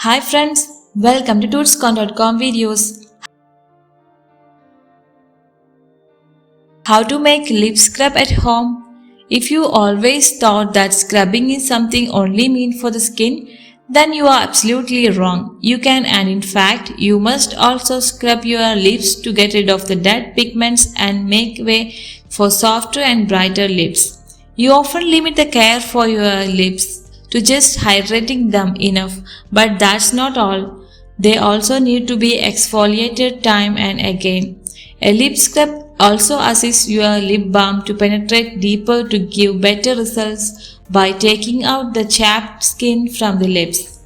Hi friends, welcome to tutscon.com videos. How to make lip scrub at home. If you always thought that scrubbing is something only meant for the skin, then you are absolutely wrong. You can, and in fact, you must also scrub your lips to get rid of the dead pigments and make way for softer and brighter lips. You often limit the care for your lips to just hydrating them enough, but that's not all. They also need to be exfoliated time and again. A lip scrub also assists your lip balm to penetrate deeper to give better results by taking out the chapped skin from the lips.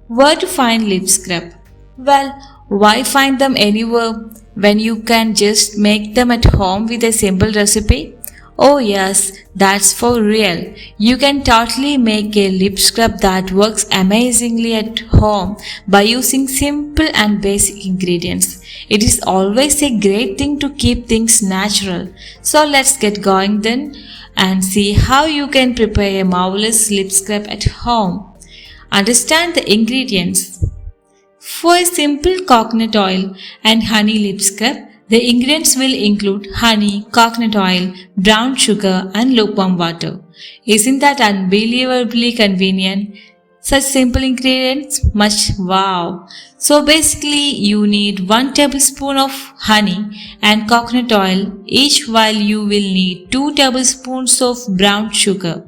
Where to find lip scrub? Well, why find them anywhere when you can just make them at home with a simple recipe? Oh yes, that's for real. You can totally make a lip scrub that works amazingly at home by using simple and basic ingredients. It is always a great thing to keep things natural. So let's get going then and see how you can prepare a marvelous lip scrub at home. Understand the ingredients. For a simple coconut oil and honey lip scrub, the ingredients will include honey, coconut oil, brown sugar and lukewarm water. Isn't that unbelievably convenient? Such simple ingredients, much wow. So basically you need 1 tablespoon of honey and coconut oil each, while you will need 2 tablespoons of brown sugar.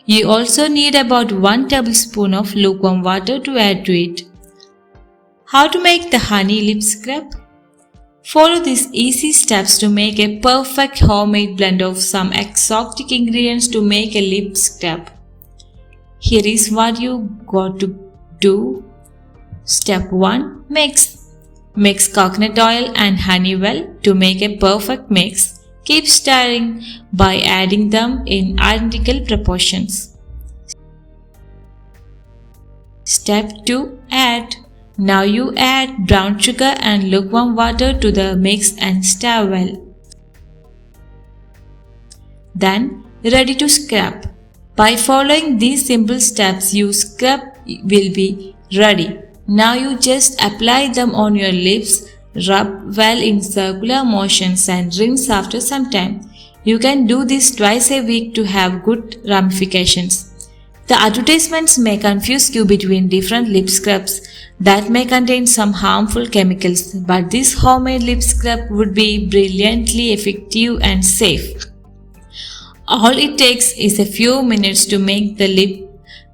You also need about 1 tablespoon of lukewarm water to add to it. How to make the honey lip scrub? Follow these easy steps to make a perfect homemade blend of some exotic ingredients to make a lip scrub. Here is what you got to do. Step 1. Mix. Mix coconut oil and honey well to make a perfect mix. Keep stirring by adding them in identical proportions. Step 2. Add. Now you add brown sugar and lukewarm water to the mix and stir well. Then ready to scrub. By following these simple steps, your scrub will be ready. Now you just apply them on your lips, rub well in circular motions and rinse after some time. You can do this twice a week to have good ramifications. The advertisements may confuse you between different lip scrubs that may contain some harmful chemicals, but this homemade lip scrub would be brilliantly effective and safe. All it takes is a few minutes to make the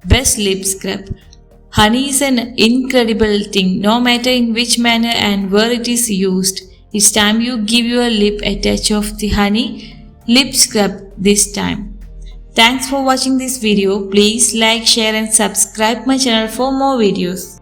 best lip scrub. Honey is an incredible thing, no matter in which manner and where it is used. It's time you give your lip a touch of the honey lip scrub this time. Thanks for watching this video. Please like, share and subscribe my channel for more videos.